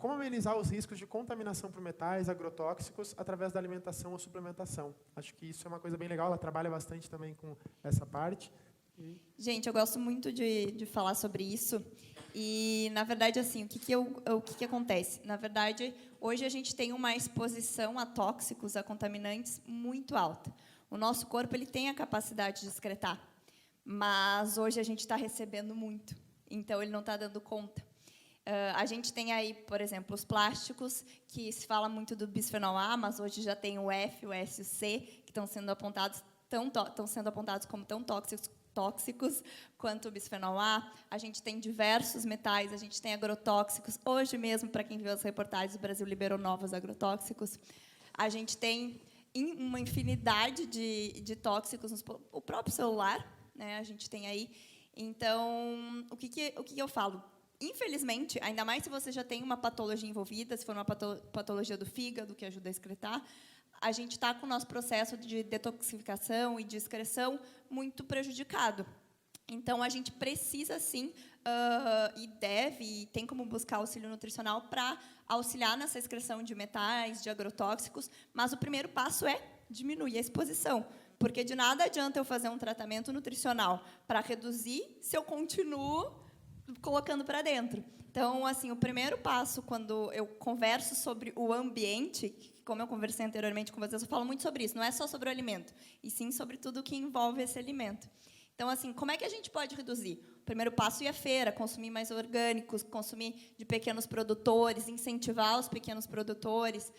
como amenizar os riscos de contaminação por metais, agrotóxicos, através da alimentação ou suplementação. Acho que isso é uma coisa bem legal, ela trabalha bastante também com essa parte. Gente, eu gosto muito de falar sobre isso. E, na verdade, assim, o que acontece? Na verdade, hoje a gente tem uma exposição a tóxicos, a contaminantes muito alta. O nosso corpo ele tem a capacidade de excretar, mas hoje a gente está recebendo muito, então ele não está dando conta. A gente tem aí, por exemplo, os plásticos, que se fala muito do bisfenol A, mas hoje já tem o F, o S e o C, que estão sendo apontados como tão tóxicos quanto o bisfenol A. A gente tem diversos metais, a gente tem agrotóxicos. Hoje mesmo, para quem viu as reportagens, o Brasil liberou novos agrotóxicos. A gente tem uma infinidade de tóxicos, o próprio celular, né, a gente tem aí. Então, o que eu falo? Infelizmente, ainda mais se você já tem uma patologia envolvida, se for uma patologia do fígado, que ajuda a excretar, a gente está com o nosso processo de detoxificação e de excreção muito prejudicado. Então, a gente precisa, sim, e deve, e tem como buscar auxílio nutricional para auxiliar nessa excreção de metais, de agrotóxicos, mas o primeiro passo é diminuir a exposição, porque de nada adianta eu fazer um tratamento nutricional para reduzir se eu continuo colocando para dentro. Então, assim, o primeiro passo, quando eu converso sobre o ambiente, como eu conversei anteriormente com vocês, eu falo muito sobre isso, não é só sobre o alimento, e sim sobre tudo que envolve esse alimento. Então, assim, como é que a gente pode reduzir? O primeiro passo é ir à feira, consumir mais orgânicos, consumir de pequenos produtores, incentivar os pequenos produtores.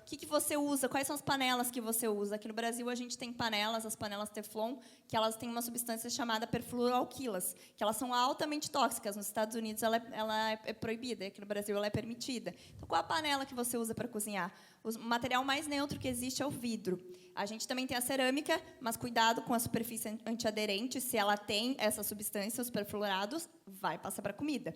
O que você usa? Quais são as panelas que você usa? Aqui no Brasil, a gente tem panelas, as panelas Teflon, que elas têm uma substância chamada perfluoroalquilas, que elas são altamente tóxicas. Nos Estados Unidos, ela é proibida, aqui no Brasil, ela é permitida. Então, qual a panela que você usa para cozinhar? O material mais neutro que existe é o vidro. A gente também tem a cerâmica, mas cuidado com a superfície antiaderente. Se ela tem essa substância, os perfluorados, vai passar para a comida.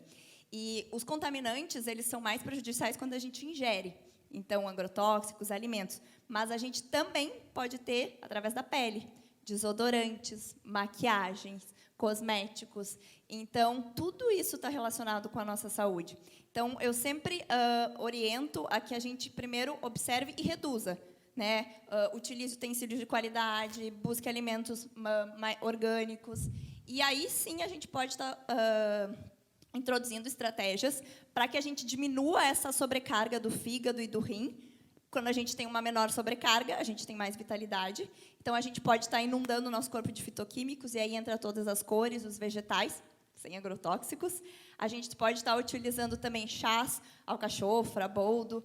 E os contaminantes, eles são mais prejudiciais quando a gente ingere. Então, agrotóxicos, alimentos. Mas a gente também pode ter, através da pele, desodorantes, maquiagens, cosméticos. Então, tudo isso está relacionado com a nossa saúde. Então, eu sempre oriento a que a gente primeiro observe e reduza, né? Utilize utensílios de qualidade, busque alimentos orgânicos. E aí, sim, a gente pode estar introduzindo estratégias para que a gente diminua essa sobrecarga do fígado e do rim. Quando a gente tem uma menor sobrecarga, a gente tem mais vitalidade. Então, a gente pode estar inundando o nosso corpo de fitoquímicos, e aí entra todas as cores, os vegetais, sem agrotóxicos. A gente pode estar utilizando também chás, alcachofra, boldo,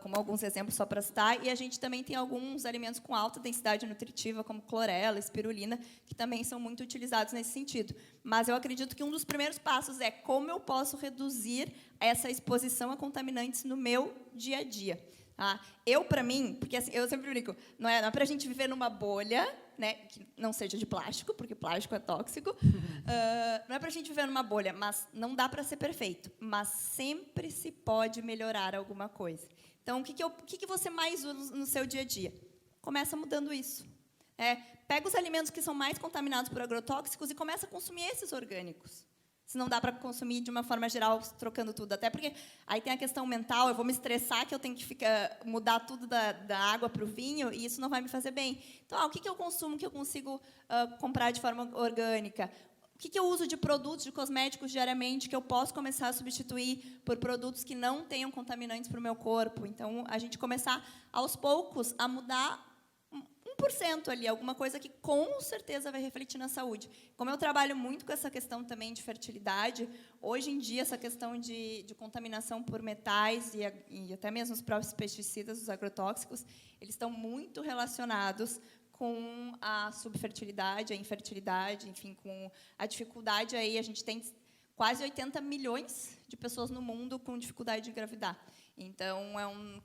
como alguns exemplos só para citar. E a gente também tem alguns alimentos com alta densidade nutritiva, como clorela, espirulina, que também são muito utilizados nesse sentido. Mas eu acredito que um dos primeiros passos é como eu posso reduzir essa exposição a contaminantes no meu dia a dia. Tá? Para mim, porque assim, eu sempre brinco, não é para a gente viver numa bolha, né, que não seja de plástico, porque plástico é tóxico, não é para a gente viver numa bolha, mas não dá para ser perfeito, mas sempre se pode melhorar alguma coisa. Então, o que você mais usa no seu dia a dia? Começa mudando isso. Pega os alimentos que são mais contaminados por agrotóxicos e começa a consumir esses orgânicos. Se não dá para consumir de uma forma geral, trocando tudo. Até porque aí tem a questão mental, eu vou me estressar que eu tenho que mudar tudo da água para o vinho, e isso não vai me fazer bem. Então, o que eu consumo que eu consigo comprar de forma orgânica? O que eu uso de produtos, de cosméticos diariamente, que eu posso começar a substituir por produtos que não tenham contaminantes para o meu corpo? Então, a gente começar, aos poucos, a mudar 1% ali, alguma coisa que com certeza vai refletir na saúde. Como eu trabalho muito com essa questão também de fertilidade, hoje em dia essa questão de contaminação por metais e até mesmo os próprios pesticidas, os agrotóxicos, eles estão muito relacionados com a subfertilidade, a infertilidade, enfim, com a dificuldade aí. A gente tem quase 80 milhões de pessoas no mundo com dificuldade de engravidar. Então,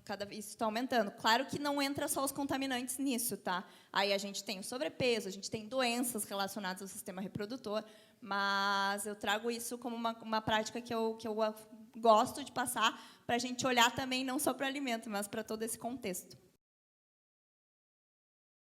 cada vez isso está aumentando. Claro que não entra só os contaminantes nisso, tá? Aí a gente tem o sobrepeso, a gente tem doenças relacionadas ao sistema reprodutor, mas eu trago isso como uma prática que eu gosto de passar para a gente olhar também não só para o alimento, mas para todo esse contexto.